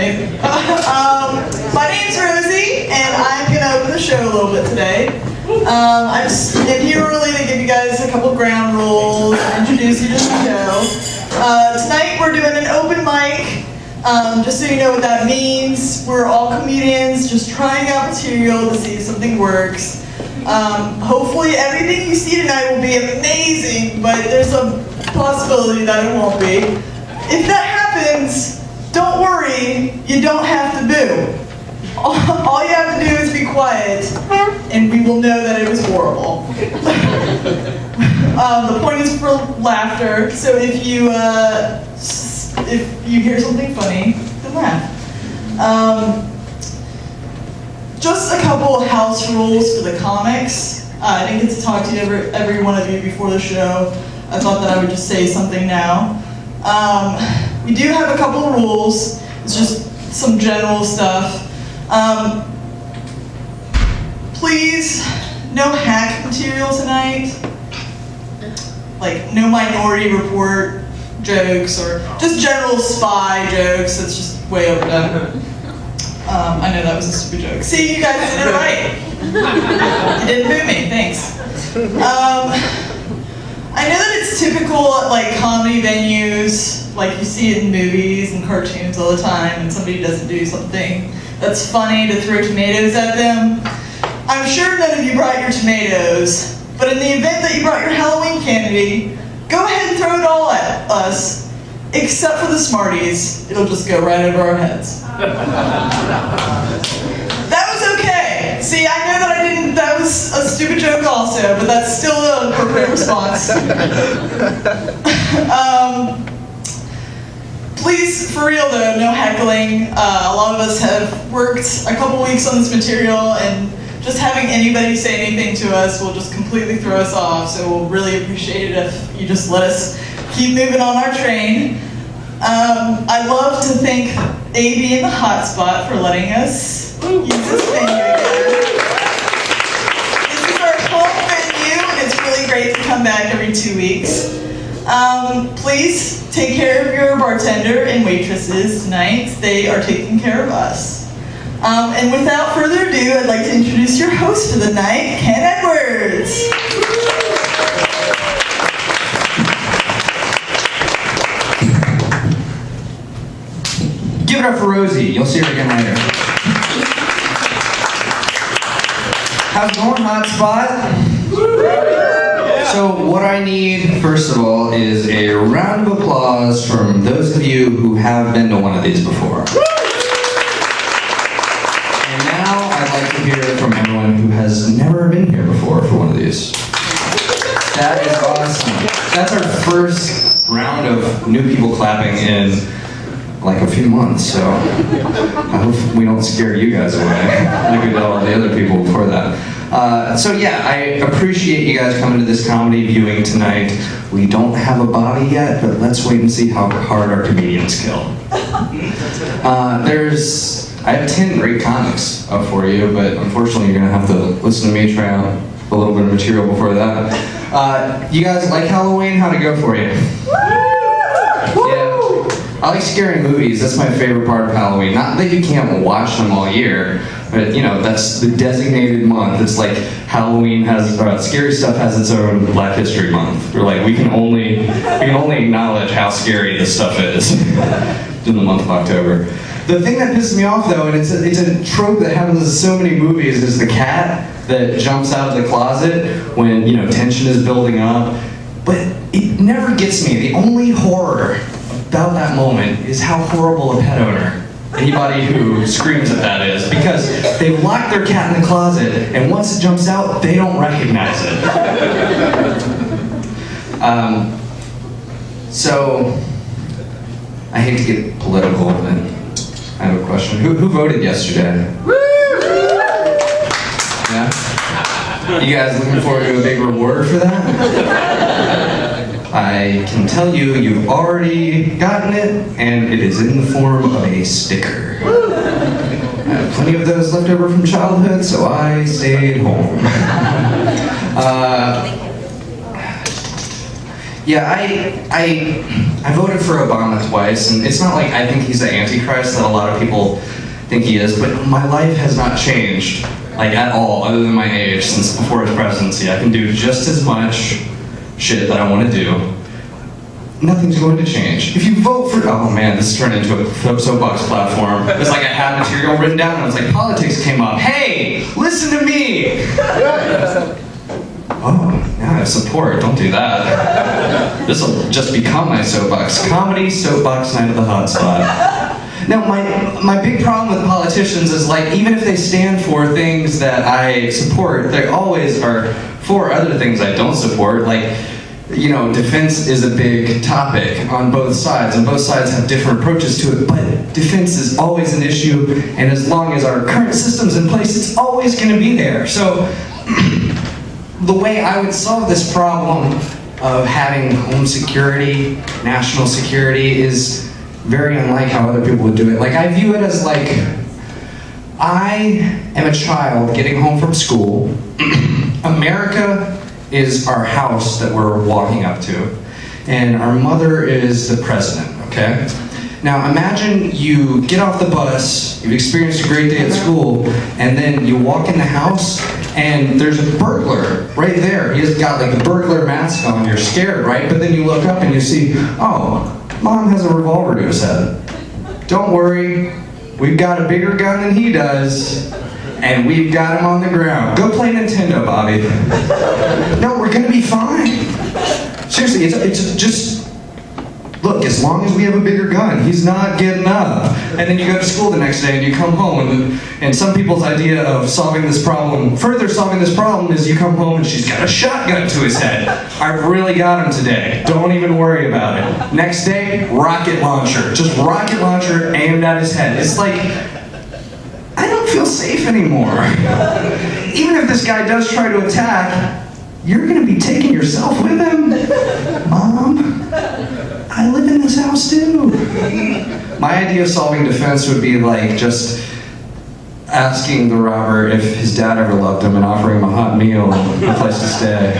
amazing. My name's Rosie, and I'm going to open the show a little bit today. I'm here really to give you guys a couple ground rules and introduce you to the show. Tonight we're doing an open mic. Just so you know what that means, we're all comedians just trying out material to see if something works. Hopefully everything you see tonight will be amazing, but there's a possibility that it won't be. If that happens, don't worry, you don't have to boo. All you have to do is be quiet, and we will know that it was horrible. The point is for laughter, so if you hear something funny, then laugh. Just a couple of house rules for the comics. I didn't get to talk to every one of you before the show. I thought that I would just say something now. We do have a couple of rules. It's just some general stuff. Please, no hack material tonight. Like, no Minority Report jokes or just general spy jokes. That's just way overdone. I know that was a stupid joke. See, you guys did it right. You didn't boo me, thanks. I know that it's typical at like comedy venues, like you see it in movies and cartoons all the time, and somebody doesn't do something that's funny to throw tomatoes at them. I'm sure none of you brought your tomatoes, but in the event that you brought your Halloween candy, go ahead and throw it all at us, except for the Smarties. It'll just go right over our heads. That was okay. See, I know that that was a stupid joke also, but that's still an appropriate response. Please, for real though, no heckling. A lot of us have worked a couple weeks on this material, and just having anybody say anything to us will just completely throw us off, so we'll really appreciate it if you just let us keep moving on our train. I'd love to thank AB and the Hotspot for letting us use this venue again. This is our home venue, and it's really great to come back every 2 weeks. Please take care of your bartender and waitresses tonight. They are taking care of us. And without further ado, I'd like to introduce your host for the night, Ken Edwards. Give it up for Rosie. You'll see her again later. How's it going, Hotspot? So what I need, first of all, is a round of applause from those of you who have been to one of these before. And now I'd like to hear from everyone who has never been here before for one of these. That is awesome. That's our first round of new people clapping in like a few months, so I hope we don't scare you guys away like we did all the other people before that. So yeah, I appreciate you guys coming to this comedy viewing tonight. We don't have a body yet, but let's wait and see how hard our comedians kill. I have 10 great comics up for you, but unfortunately you're gonna have to listen to me try out a little bit of material before that. You guys like Halloween? How'd it go for you? I like scary movies. That's my favorite part of Halloween. Not that you can't watch them all year, but you know, that's the designated month. It's like Halloween has, scary stuff has its own Black History Month. We're like, we can only acknowledge how scary this stuff is in the month of October. The thing that pisses me off though, and it's a trope that happens in so many movies, is the cat that jumps out of the closet when, you know, tension is building up. But it never gets me. The only horror about that moment is how horrible a pet owner, anybody who screams at that is, because they've locked their cat in the closet, and once it jumps out, they don't recognize it. So, I hate to get political, but I have a question. Who voted yesterday? Yeah? You guys looking forward to a big reward for that? I can tell you, you've already gotten it, and it is in the form of a sticker. I have plenty of those left over from childhood, so I stayed home. Yeah, I voted for Obama twice, and it's not like I think he's the Antichrist that a lot of people think he is, but my life has not changed, like at all, other than my age, since before his presidency. I can do just as much shit that I want to do. Nothing's going to change. If you vote for, oh man, this turned into a soapbox platform. It was like I had material written down, and I was like, politics came up. Hey, listen to me! Oh, now I have support. Don't do that. This will just become my soapbox. Comedy, soapbox, night of the hot spot. Now, my big problem with politicians is, like, even if they stand for things that I support, they always are for other things I don't support. Like, you know, defense is a big topic on both sides, and both sides have different approaches to it, but defense is always an issue, and as long as our current system's in place, it's always going to be there. So, the way I would solve this problem of having home security, national security, is very unlike how other people would do it. Like, I view it as like, I am a child getting home from school. America is our house that we're walking up to, and our mother is the president, okay? Now imagine you get off the bus, you've experienced a great day at school, and then you walk in the house, and there's a burglar right there. He's got like a burglar mask on, you're scared, right? But then you look up and you see, oh, Mom has a revolver to his head. Don't worry, we've got a bigger gun than he does, and we've got him on the ground. Go play Nintendo, Bobby. No, we're gonna be fine. Seriously, it's just, look, as long as we have a bigger gun, he's not getting up. And then you go to school the next day and you come home, and some people's idea of solving this problem, further solving this problem, is you come home and she's got a shotgun to his head. I really got him today. Don't even worry about it. Next day, rocket launcher. Just rocket launcher aimed at his head. It's like, I don't feel safe anymore. Even if this guy does try to attack, you're gonna be taking yourself with him? Mom, I live in this house too. My idea of solving defense would be like just asking the robber if his dad ever loved him and offering him a hot meal and a place to stay.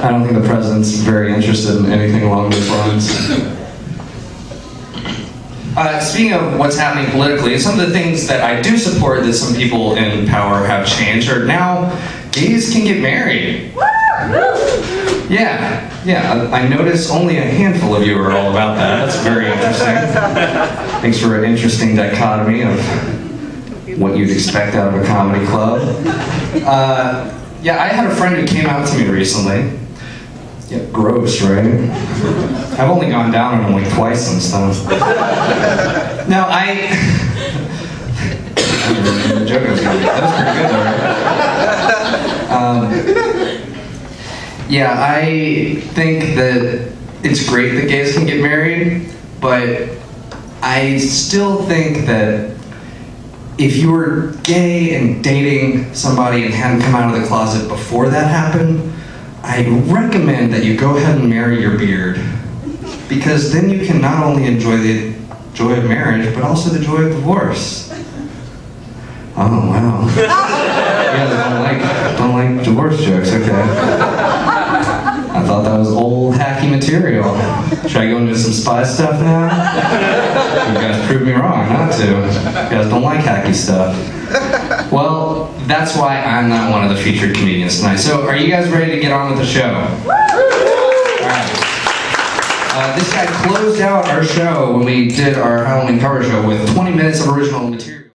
I don't think the president's very interested in anything along those lines. Speaking of what's happening politically, some of the things that I do support that some people in power have changed are now gays can get married. Yeah, I notice only a handful of you are all about that. That's very interesting. Thanks for an interesting dichotomy of what you'd expect out of a comedy club. Yeah, I had a friend who came out to me recently. Yeah, gross, right? I've only gone down on him like twice and stuff. Now, I don't remember the joke I was going to make. That was pretty good, though, right? Yeah, I think that it's great that gays can get married, but I still think that if you were gay and dating somebody and hadn't come out of the closet before that happened, I recommend that you go ahead and marry your beard, because then you can not only enjoy the joy of marriage, but also the joy of divorce. Oh, wow. Yeah, don't like divorce jokes, okay. I thought that was old hacky material. Should I go into some spy stuff now? You guys proved me wrong not to. You guys don't like hacky stuff. Well, that's why I'm not one of the featured comedians tonight. So, are you guys ready to get on with the show? Alright. This guy closed out our show when we did our Halloween cover show with 20 minutes of original material.